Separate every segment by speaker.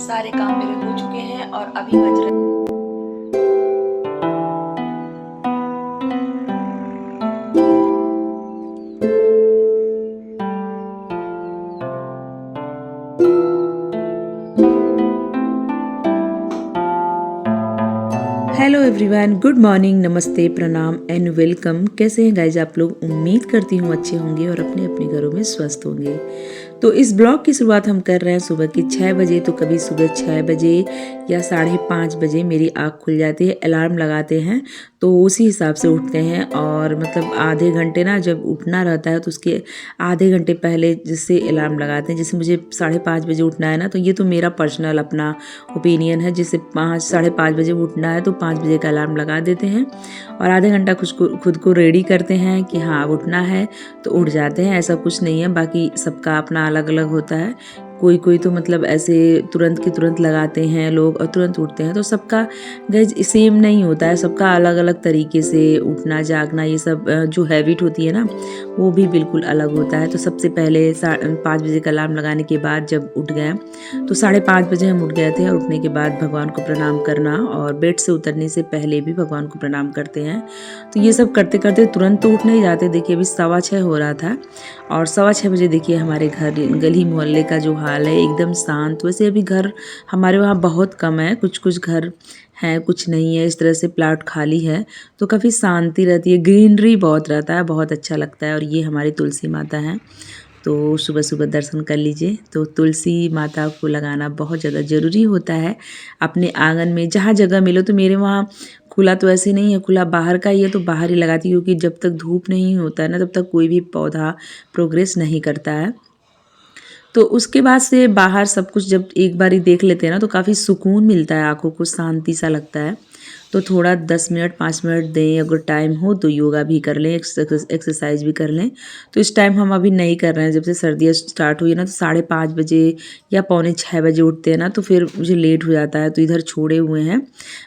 Speaker 1: सारे काम मेरे हो चुके हैं और अभी बज रहे
Speaker 2: हेलो एवरीवन, गुड मॉर्निंग, नमस्ते, प्रणाम एंड वेलकम। कैसे हैं गाइज आप लोग? उम्मीद करती हूँ अच्छे होंगे और अपने अपने घरों में स्वस्थ होंगे। तो इस ब्लॉग की शुरुआत हम कर रहे हैं सुबह के 6 बजे। तो कभी सुबह 6 बजे या 5:30 बजे मेरी आँख खुल जाती है, अलार्म लगाते हैं तो उसी हिसाब से उठते हैं। और मतलब आधे घंटे ना, जब उठना रहता है तो उसके आधे घंटे पहले जिससे अलार्म लगाते हैं। जैसे मुझे 5:30 बजे उठना है ना, तो ये तो मेरा पर्सनल अपना ओपिनियन है। जैसे 5-5:30 बजे उठना है तो 5 बजे का अलार्म लगा देते हैं और आधे घंटा खुद को रेडी करते हैं कि हाँ अब उठना है तो उठ जाते हैं। ऐसा कुछ नहीं है, बाकी सबका अपना अलग अलग होता है। कोई कोई तो मतलब ऐसे तुरंत के तुरंत लगाते हैं लोग और तुरंत उठते हैं। तो सबका गाइज सेम नहीं होता है, सबका अलग अलग तरीके से उठना जागना ये सब जो हैबिट होती है ना, वो भी बिल्कुल अलग होता है। तो सबसे पहले 5 बजे का अलार्म लगाने के बाद जब उठ गए तो 5:30 बजे हम उठ गए थे। और उठने के बाद भगवान को प्रणाम करना और बेड से उतरने से पहले भी भगवान को प्रणाम करते हैं। तो ये सब करते करते तुरंत तो उठ नहीं जाते। देखिए अभी 6:15 हो रहा था और 6:15 बजे देखिए हमारे घर गली मोहल्ले का जो हाल है एकदम शांत। वैसे अभी घर हमारे वहाँ बहुत कम है, कुछ कुछ घर हैं कुछ नहीं है, इस तरह से प्लाट खाली है तो काफ़ी शांति रहती है, ग्रीनरी बहुत रहता है, बहुत अच्छा लगता है। और ये हमारी तुलसी माता हैं, तो सुबह सुबह दर्शन कर लीजिए। तो तुलसी माता को लगाना बहुत ज़्यादा ज़रूरी होता है अपने आंगन में, जहाँ जगह मिलो। तो मेरे वहाँ खुला तो ऐसे नहीं है, खुला बाहर का ही है तो बाहर ही लगाती हूँ, क्योंकि जब तक धूप नहीं होता है ना तब तक कोई भी पौधा प्रोग्रेस नहीं करता है। तो उसके बाद से बाहर सब कुछ जब एक बार ही देख लेते हैं ना तो काफ़ी सुकून मिलता है, आँखों को शांति सा लगता है। तो थोड़ा 10 मिनट 5 मिनट दें, अगर टाइम हो तो योगा भी कर लें, एक्सरसाइज भी कर लें। तो इस टाइम हम अभी नहीं कर रहे हैं। जब से सर्दियाँ स्टार्ट हुई है ना तो 5:30 बजे या 5:45 बजे उठते हैं ना, तो फिर मुझे लेट हो जाता है तो इधर छोड़े हुए हैं।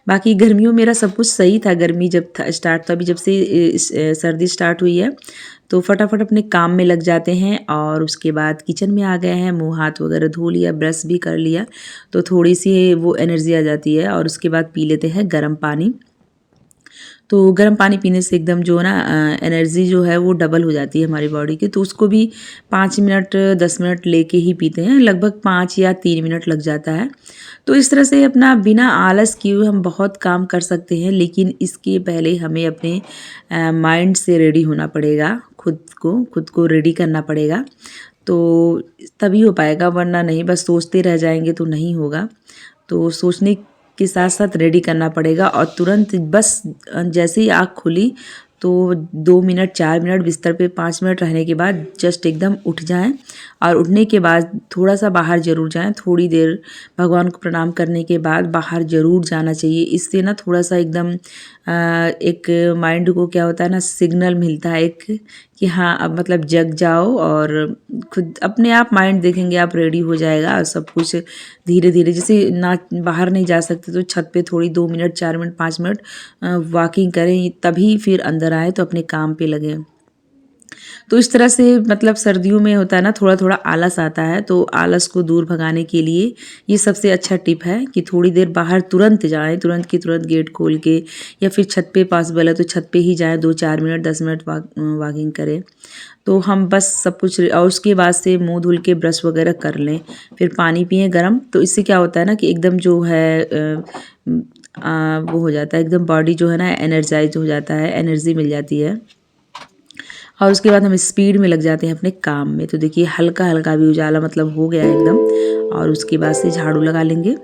Speaker 2: बाकी गर्मियों मेरा सब कुछ सही था, गर्मी जब स्टार्ट था। अभी जब से सर्दी स्टार्ट हुई है तो फटाफट अपने काम में लग जाते हैं और उसके बाद किचन में आ गए हैं, मुंह हाथ वगैरह धो लिया, ब्रश भी कर लिया तो थोड़ी सी वो एनर्जी आ जाती है। और उसके बाद पी लेते हैं गर्म पानी। तो गर्म पानी पीने से एकदम जो ना एनर्जी जो है वो डबल हो जाती है हमारी बॉडी की। तो उसको भी 5 मिनट 10 मिनट लेके ही पीते हैं, लगभग 5 या 3 मिनट लग जाता है। तो इस तरह से अपना बिना आलस किए हुए हम बहुत काम कर सकते हैं, लेकिन इसके पहले हमें अपने माइंड से रेडी होना पड़ेगा, खुद को रेडी करना पड़ेगा। तो तभी हो पाएगा, वरना नहीं, बस सोचते रह जाएंगे तो नहीं होगा। तो सोचने के साथ साथ रेडी करना पड़ेगा और तुरंत बस जैसे ही आँख खुली तो 2 मिनट 4 मिनट बिस्तर पे 5 मिनट रहने के बाद जस्ट एकदम उठ जाएं। और उठने के बाद थोड़ा सा बाहर ज़रूर जाएं, थोड़ी देर भगवान को प्रणाम करने के बाद बाहर ज़रूर जाना चाहिए। इससे ना थोड़ा सा एकदम एक माइंड को क्या होता है ना, सिग्नल मिलता है एक कि हाँ अब मतलब जग जाओ। और खुद अपने आप माइंड देखेंगे आप रेडी हो जाएगा और सब कुछ धीरे धीरे। जैसे ना बाहर नहीं जा सकते तो छत पे थोड़ी 2 मिनट 4 मिनट 5 मिनट वॉकिंग करें, तभी फिर अंदर आए तो अपने काम पे लगें। तो इस तरह से मतलब सर्दियों में होता है ना, थोड़ा थोड़ा आलस आता है, तो आलस को दूर भगाने के लिए ये सबसे अच्छा टिप है कि थोड़ी देर बाहर तुरंत जाएं, तुरंत की तुरंत गेट खोल के, या फिर छत पे पॉसिबल है तो छत पे ही जाएं, 2-4 मिनट 10 मिनट वॉकिंग करें। तो हम बस सब कुछ और उसके बाद से मुंह धुल के ब्रश वगैरह कर लें, फिर पानी पिएं गर्म। तो इससे क्या होता है ना कि एकदम जो है वो हो जाता है, एकदम बॉडी जो है ना एनर्जाइज हो जाता है, एनर्जी मिल जाती है। और उसके बाद हम स्पीड में लग जाते हैं अपने काम में। तो देखिए हल्का हल्का भी उजाला मतलब हो गया एकदम। और उसके बाद से झाड़ू लगा लेंगे।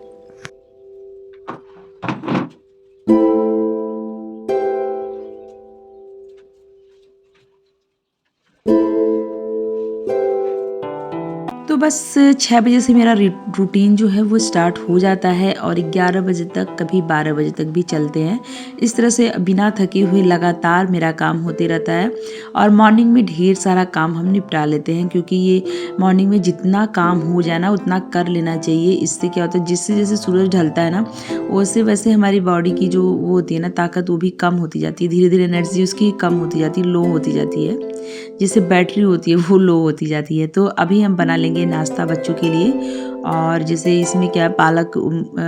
Speaker 2: तो बस 6 बजे से मेरा रूटीन जो है वो स्टार्ट हो जाता है और 11 बजे तक, कभी 12 बजे तक भी चलते हैं। इस तरह से बिना थके हुए लगातार मेरा काम होते रहता है। और मॉर्निंग में ढेर सारा काम हम निपटा लेते हैं, क्योंकि ये मॉर्निंग में जितना काम हो जाए ना उतना कर लेना चाहिए। इससे क्या होता है, जिससे जैसे सूरज ढलता है ना वैसे वैसे हमारी बॉडी की जो वो होती है ना ताकत, वो भी कम होती जाती है, धीरे धीरे एनर्जी उसकी कम होती जाती है, लो होती जाती है, जिससे बैटरी होती है वो लो होती जाती है। तो अभी हम बना लेंगे नाश्ता बच्चों के लिए। और जैसे इसमें क्या पालक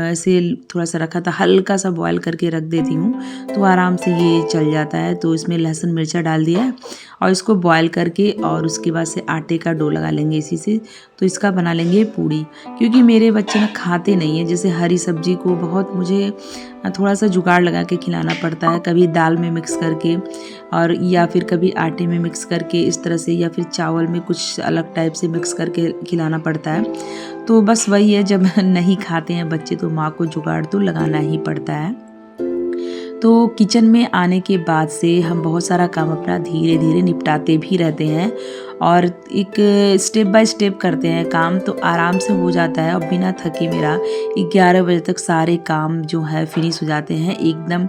Speaker 2: ऐसे थोड़ा सा रखा था, हल्का सा बॉयल करके रख देती हूँ तो आराम से ये चल जाता है। तो इसमें लहसुन मिर्चा डाल दिया है और इसको बॉयल करके और उसके बाद से आटे का डो लगा लेंगे इसी से। तो इसका बना लेंगे पूड़ी, क्योंकि मेरे बच्चे ना खाते नहीं हैं। जैसे हरी सब्जी को बहुत मुझे थोड़ा सा जुगाड़ लगा के खिलाना पड़ता है, कभी दाल में मिक्स करके और या फिर कभी आटे में मिक्स करके इस तरह से, या फिर चावल में कुछ अलग टाइप से मिक्स करके खिलाना पड़ता है। तो बस वही है, जब नहीं खाते हैं बच्चे तो माँ को जुगाड़ तो लगाना ही पड़ता है। तो किचन में आने के बाद से हम बहुत सारा काम अपना धीरे धीरे निपटाते भी रहते हैं और एक स्टेप बाय स्टेप करते हैं काम, तो आराम से हो जाता है। और बिना थके मेरा 11 बजे तक सारे काम जो है फिनिश हो जाते हैं एकदम।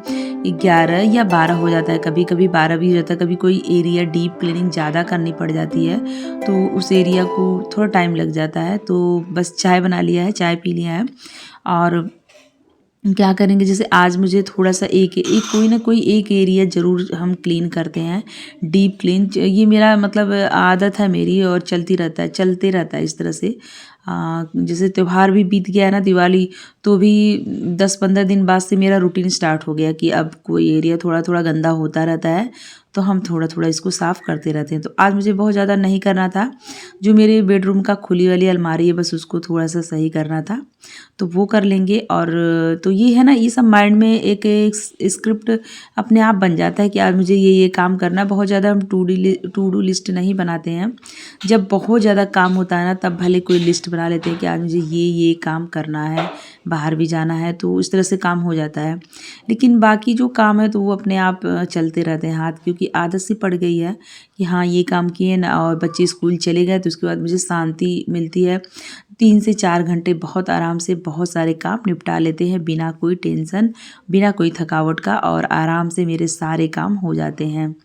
Speaker 2: 11 या 12 हो जाता है, कभी कभी 12 भी हो जाता है। कभी कोई एरिया डीप क्लीनिंग ज़्यादा करनी पड़ जाती है तो उस एरिया को थोड़ा टाइम लग जाता है। तो बस चाय बना लिया है, चाय पी लिया है और क्या करेंगे, जैसे आज मुझे थोड़ा सा एक कोई ना कोई एक एरिया ज़रूर हम क्लीन करते हैं, डीप क्लीन। ये मेरा मतलब आदत है मेरी और चलते रहता है इस तरह से। जैसे त्यौहार भी बीत गया है ना, दिवाली, तो भी 10-15 दिन बाद से मेरा रूटीन स्टार्ट हो गया कि अब कोई एरिया थोड़ा थोड़ा गंदा होता रहता है तो हम थोड़ा थोड़ा इसको साफ़ करते रहते हैं। तो आज मुझे बहुत ज़्यादा नहीं करना था, जो मेरे बेडरूम का खुली वाली अलमारी है बस उसको थोड़ा सा सही करना था, तो वो कर लेंगे। और तो ये है ना, ये सब माइंड में एक स्क्रिप्ट अपने आप बन जाता है कि आज मुझे ये काम करना है। बहुत ज़्यादा हम टू डू लिस्ट नहीं बनाते हैं। जब बहुत ज़्यादा काम होता है ना तब भले कोई लिस्ट बना लेते हैं कि आज मुझे ये काम करना है, बाहर भी जाना है, तो इस तरह से काम हो जाता है। लेकिन बाकी जो काम है तो वो अपने आप चलते रहते हैं हाथ, क्योंकि आदत सी पड़ गई है कि हाँ ये काम किए ना और बच्चे स्कूल चले गए तो उसके बाद मुझे शांति मिलती है। 3 से 4 घंटे बहुत आराम से बहुत सारे काम निपटा लेते हैं बिना कोई टेंशन, बिना कोई थकावट का, और आराम से मेरे सारे काम हो जाते हैं।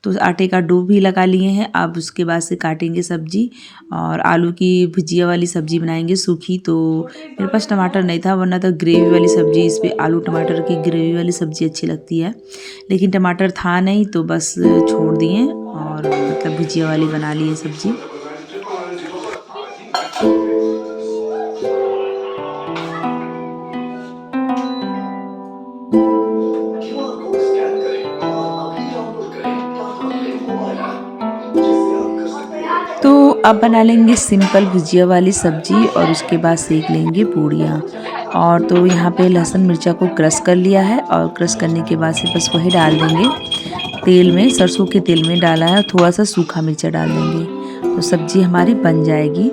Speaker 2: तो आटे का डो भी लगा लिए हैं। अब उसके बाद से काटेंगे सब्जी और आलू की भुजिया वाली सब्जी बनाएंगे सूखी। तो मेरे पास टमाटर नहीं था, वरना तो ग्रेवी वाली सब्जी, इस पर आलू टमाटर की ग्रेवी वाली सब्जी अच्छी लगती है, लेकिन टमाटर था नहीं तो बस छोड़ दिए और मतलब भुजिया वाली बना ली है सब्जी। तो अब बना लेंगे सिंपल भुजिया वाली सब्जी और उसके बाद सेक लेंगे पूड़ियाँ। और तो यहाँ पे लहसुन मिर्चा को क्रश कर लिया है और क्रश करने के बाद से बस वही डाल देंगे तेल में, सरसों के तेल में डाला है, और थोड़ा सा सूखा मिर्चा डाल देंगे तो सब्जी हमारी बन जाएगी।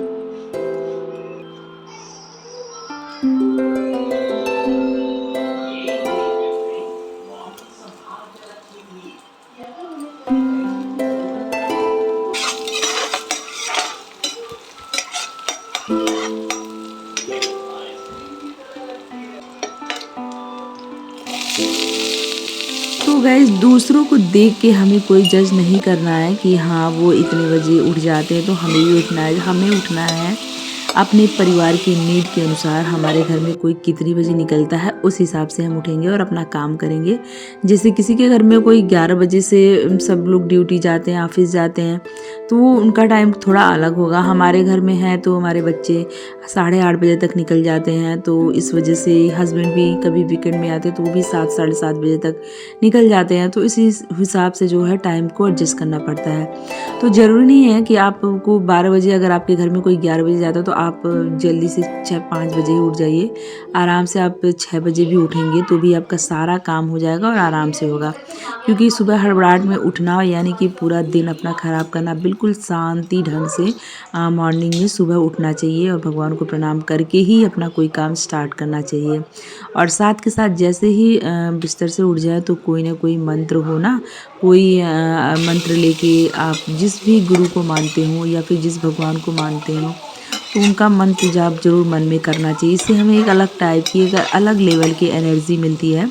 Speaker 2: तो गाइस, दूसरों को देख के हमें कोई जज नहीं करना है कि हाँ वो इतने बजे उठ जाते हैं तो हमें भी उठना है। हमें उठना है अपने परिवार की नीड के अनुसार। हमारे घर में कोई कितनी बजे निकलता है उस हिसाब से हम उठेंगे और अपना काम करेंगे। जैसे किसी के घर में कोई 11 बजे से सब लोग ड्यूटी जाते हैं, ऑफिस जाते हैं, तो वो उनका टाइम थोड़ा अलग होगा। हमारे घर में है तो हमारे बच्चे 8:30 बजे तक निकल जाते हैं, तो इस वजह से हस्बैंड भी कभी वीकेंड में आते हैं तो वो भी 7 साढ़े 7 बजे तक निकल जाते हैं। तो इसी हिसाब से जो है टाइम को एडजस्ट करना पड़ता है। तो ज़रूरी नहीं है कि आपको 12 बजे, अगर आपके घर में कोई 11 बजे जाता है तो आप जल्दी से 5 बजे ही उठ जाइए। आराम से आप 6 बजे भी उठेंगे तो भी आपका सारा काम हो जाएगा और आराम से होगा, क्योंकि सुबह हड़बड़ाहट में उठना यानी कि पूरा दिन अपना ख़राब करना। बिल्कुल शांति ढंग से मॉर्निंग में सुबह उठना चाहिए और भगवान को प्रणाम करके ही अपना कोई काम स्टार्ट करना चाहिए। और साथ के साथ जैसे ही बिस्तर से उठ जाए तो कोई ना कोई मंत्र हो ना, कोई मंत्र लेके आप जिस भी गुरु को मानते हो या फिर जिस भगवान को मानते हो तो उनका मंत्र जाप जरूर मन में करना चाहिए। इससे हमें एक अलग टाइप की, एक अलग लेवल की एनर्जी मिलती है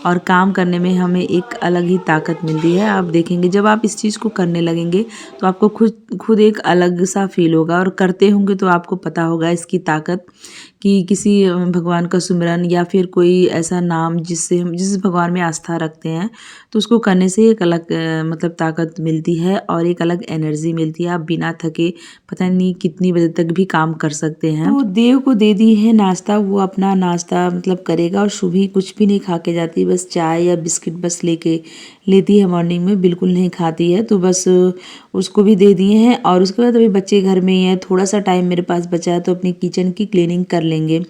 Speaker 2: और काम करने में हमें एक अलग ही ताकत मिलती है। आप देखेंगे जब आप इस चीज़ को करने लगेंगे तो आपको खुद एक अलग सा फील होगा, और करते होंगे तो आपको पता होगा इसकी ताकत कि किसी भगवान का सुमिरन या फिर कोई ऐसा नाम जिससे हम जिस भगवान में आस्था रखते हैं तो उसको करने से एक अलग मतलब ताकत मिलती है और एक अलग एनर्जी मिलती है। आप बिना थके पता नहीं कितनी बजे तक भी काम कर सकते हैं। तो देव को दे दी है नाश्ता, वो अपना नाश्ता मतलब करेगा और शुभी कुछ भी नहीं खा के जाती, बस चाय या बिस्किट बस लेती है मॉर्निंग में, बिल्कुल नहीं खाती है। तो बस उसको भी दे दिए हैं और उसके बाद अभी बच्चे घर में ही हैं, थोड़ा सा टाइम मेरे पास बचा है तो अपनी किचन की क्लीनिंग कर लेंगे।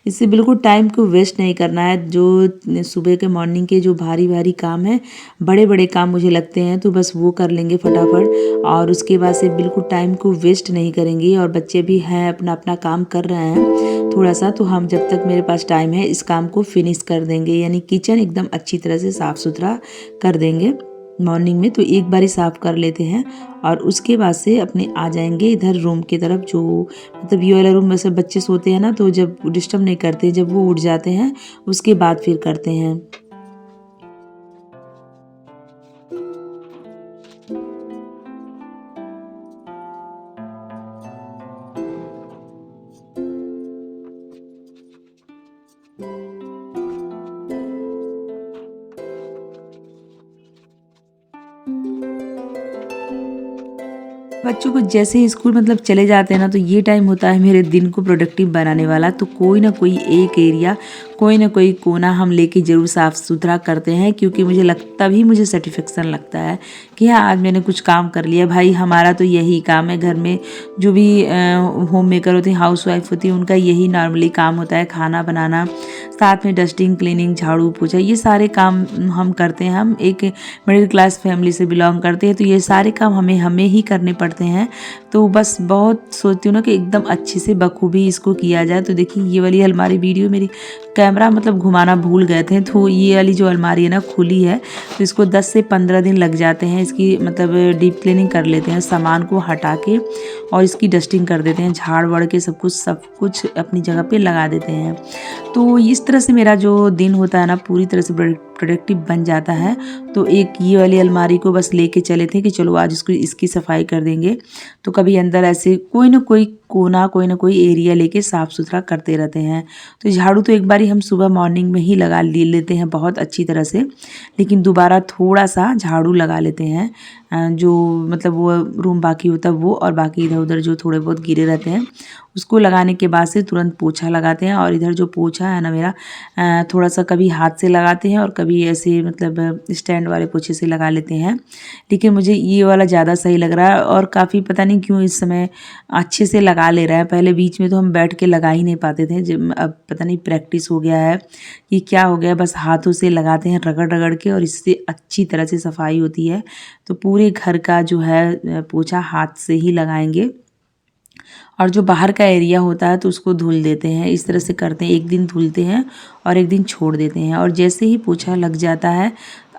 Speaker 2: इससे बिल्कुल टाइम को वेस्ट नहीं करना है। जो सुबह के मॉर्निंग के जो भारी भारी काम है, बड़े बड़े काम मुझे लगते हैं, तो बस वो कर लेंगे फटाफट और उसके बाद से बिल्कुल टाइम को वेस्ट नहीं करेंगे। और बच्चे भी हैं अपना अपना काम कर रहे हैं थोड़ा सा, तो हम जब तक मेरे पास टाइम है इस काम को फिनिश कर देंगे, यानी किचन एकदम अच्छी तरह से साफ़ सुथरा कर देंगे मॉर्निंग में। तो एक बार ही साफ़ कर लेते हैं और उसके बाद से अपने आ जाएंगे इधर रूम की तरफ। जो मतलब ये वाला रूम में सब बच्चे सोते हैं ना, तो जब डिस्टर्ब नहीं करते, जब वो उठ जाते हैं उसके बाद फिर करते हैं। बच्चों को जैसे ही स्कूल मतलब चले जाते हैं ना, तो ये टाइम होता है मेरे दिन को प्रोडक्टिव बनाने वाला। तो कोई ना कोई एक एरिया, कोई ना कोई कोना हम लेके ज़रूर साफ़ सुथरा करते हैं, क्योंकि तभी मुझे सेटिस्फेक्शन लगता है कि हाँ आज मैंने कुछ काम कर लिया। भाई हमारा तो यही काम है, घर में जो भी होम मेकर होते हैं, हाउस वाइफ होती है, उनका यही नॉर्मली काम होता है, खाना बनाना, साथ में डस्टिंग, क्लीनिंग, झाड़ू पोछा, ये सारे काम हम करते हैं। हम एक मिडिल क्लास फैमिली से बिलोंग करते हैं, तो ये सारे काम हमें ही करने पड़ते हैं। तो बस बहुत सोचती हूँ ना कि एकदम अच्छे से बखूबी इसको किया जाए। तो देखिए ये वाली अलमारी, वीडियो मेरी कैमरा मतलब घुमाना भूल गए थे, तो ये वाली जो अलमारी है ना खुली है, तो इसको 10 से 15 दिन लग जाते हैं। इसकी मतलब डीप क्लीनिंग कर लेते हैं, सामान को हटा के और इसकी डस्टिंग कर देते हैं, झाड़ वड़ के सब कुछ अपनी जगह पे लगा देते हैं। तो इस तरह से मेरा जो दिन होता है ना पूरी तरह से प्रोडक्टिव बन जाता है। तो एक ये वाली अलमारी को बस लेके चले थे कि चलो आज इसकी सफाई कर देंगे। तो कभी अंदर ऐसे कोई ना कोई कोना, कोई ना कोई एरिया लेके साफ़ सुथरा करते रहते हैं। तो झाड़ू तो एक बारी हम सुबह मॉर्निंग में ही लगा लेते हैं बहुत अच्छी तरह से, लेकिन दोबारा थोड़ा सा झाड़ू लगा लेते हैं। जो मतलब वो रूम बाकी होता है वो, और बाकी इधर उधर जो थोड़े बहुत गिरे रहते हैं उसको लगाने के बाद से तुरंत पोछा लगाते हैं। और इधर जो पोछा है ना मेरा, थोड़ा सा कभी हाथ से लगाते हैं और कभी ऐसे मतलब स्टैंड वाले पोछे से लगा लेते हैं। लेकिन मुझे ये वाला ज़्यादा सही लग रहा है और काफ़ी पता नहीं क्यों इस समय अच्छे से लगा ले रहा है। पहले बीच में तो हम बैठ के लगा ही नहीं पाते थे, जब अब पता नहीं प्रैक्टिस हो गया है कि क्या हो गया, बस हाथों से लगाते हैं रगड़ रगड़ के, और इससे अच्छी तरह से सफाई होती है। तो पूरे घर का जो है पोछा हाथ से ही लगाएंगे। और जो बाहर का एरिया होता है तो उसको धुल देते हैं, इस तरह से करते हैं। एक दिन धुलते हैं और एक दिन छोड़ देते हैं। और जैसे ही पोछा लग जाता है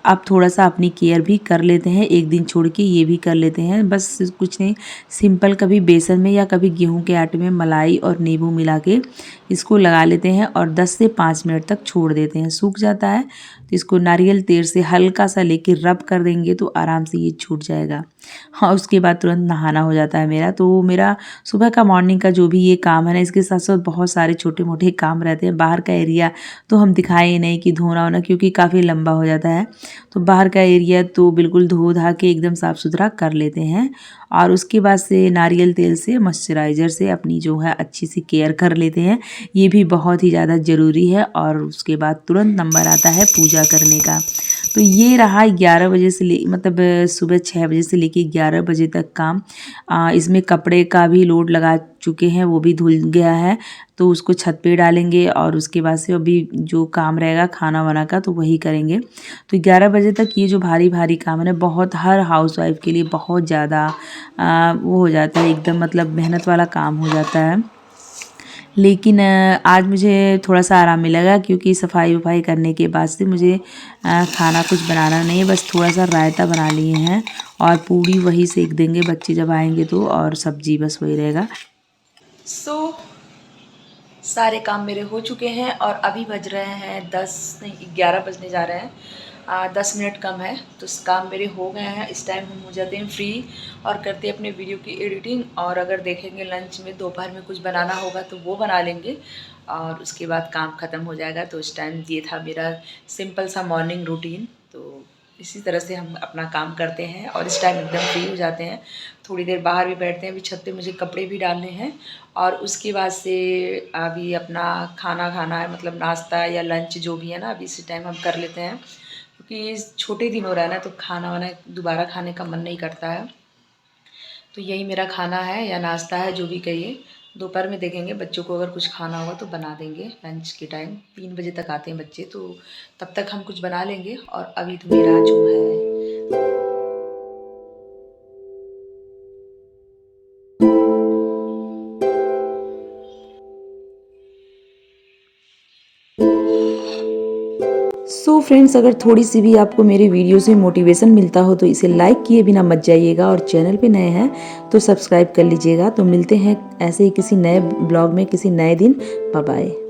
Speaker 2: आप थोड़ा सा अपनी केयर भी कर लेते हैं, एक दिन छोड़ के ये भी कर लेते हैं। बस कुछ नहीं, सिंपल कभी बेसन में या कभी गेहूं के आटे में मलाई और नींबू मिला के इसको लगा लेते हैं और 10 से 5 मिनट तक छोड़ देते हैं। सूख जाता है तो इसको नारियल तेल से हल्का सा लेके रब कर देंगे तो आराम से ये छूट जाएगा। हाँ, उसके बाद तुरंत नहाना हो जाता है मेरा। तो मेरा सुबह का मॉर्निंग का जो भी ये काम है ना, इसके साथ साथ बहुत सारे छोटे मोटे काम रहते हैं। बाहर का एरिया तो हम दिखाए ही नहीं कि धोना होना, क्योंकि काफ़ी लंबा हो जाता है। तो बाहर का एरिया तो बिल्कुल धो धा के एकदम साफ़ सुथरा कर लेते हैं। और उसके बाद से नारियल तेल से, मॉइस्चराइज़र से अपनी जो है अच्छी सी केयर कर लेते हैं। ये भी बहुत ही ज़्यादा ज़रूरी है। और उसके बाद तुरंत नंबर आता है पूजा करने का। तो ये रहा 11 बजे से मतलब सुबह 6 बजे से लेके 11 बजे तक काम। इसमें कपड़े का भी लोड लगा चुके हैं, वो भी धुल गया है, तो उसको छत पे डालेंगे। और उसके बाद से अभी जो काम रहेगा खाना वाना का तो वही करेंगे। तो 11 बजे तक ये जो भारी भारी काम है ना, बहुत हर हाउस वाइफ के लिए बहुत ज़्यादा वो हो जाता है, एकदम मतलब मेहनत वाला काम हो जाता है। लेकिन आज मुझे थोड़ा सा आराम मिलेगा, क्योंकि सफाई वफाई करने के बाद से मुझे खाना कुछ बनाना नहीं है, बस थोड़ा सा रायता बना लिए हैं और पूड़ी वही सेक देंगे बच्चे जब आएंगे तो, और सब्जी बस वही रहेगा।
Speaker 1: सारे काम मेरे हो चुके हैं और अभी बज रहे हैं 10 नहीं 11 बजने जा रहे हैं। 10 मिनट कम है तो काम मेरे हो गए हैं। इस टाइम हम हो जाते हैं फ्री और करते हैं अपने वीडियो की एडिटिंग। और अगर देखेंगे लंच में दोपहर में कुछ बनाना होगा तो वो बना लेंगे। और उसके बाद काम ख़त्म हो जाएगा। तो उस टाइम ये था मेरा सिंपल सा मॉर्निंग रूटीन। तो इसी तरह से हम अपना काम करते हैं और इस टाइम एकदम फ्री हो जाते हैं। थोड़ी देर बाहर भी बैठते हैं, अभी छत पे मुझे कपड़े भी डालने हैं और उसके बाद से अभी अपना खाना खाना है, मतलब नाश्ता या लंच जो भी है ना, अभी इसी टाइम हम कर लेते हैं क्योंकि छोटे दिन हो रहा है ना, तो खाना वाना दोबारा खाने का मन नहीं करता है। तो यही मेरा खाना है या नाश्ता है, जो भी कहिए। दोपहर में देखेंगे, बच्चों को अगर कुछ खाना होगा तो बना देंगे। लंच के टाइम 3 बजे तक आते हैं बच्चे, तो तब तक हम कुछ बना लेंगे। और अभी तो मेरा जो है
Speaker 2: सो फ्रेंड्स, अगर थोड़ी सी भी आपको मेरे वीडियो से मोटिवेशन मिलता हो तो इसे लाइक किए बिना मत जाइएगा, और चैनल पे नए हैं तो सब्सक्राइब कर लीजिएगा। तो मिलते हैं ऐसे ही किसी नए ब्लॉग में किसी नए दिन। Bye bye.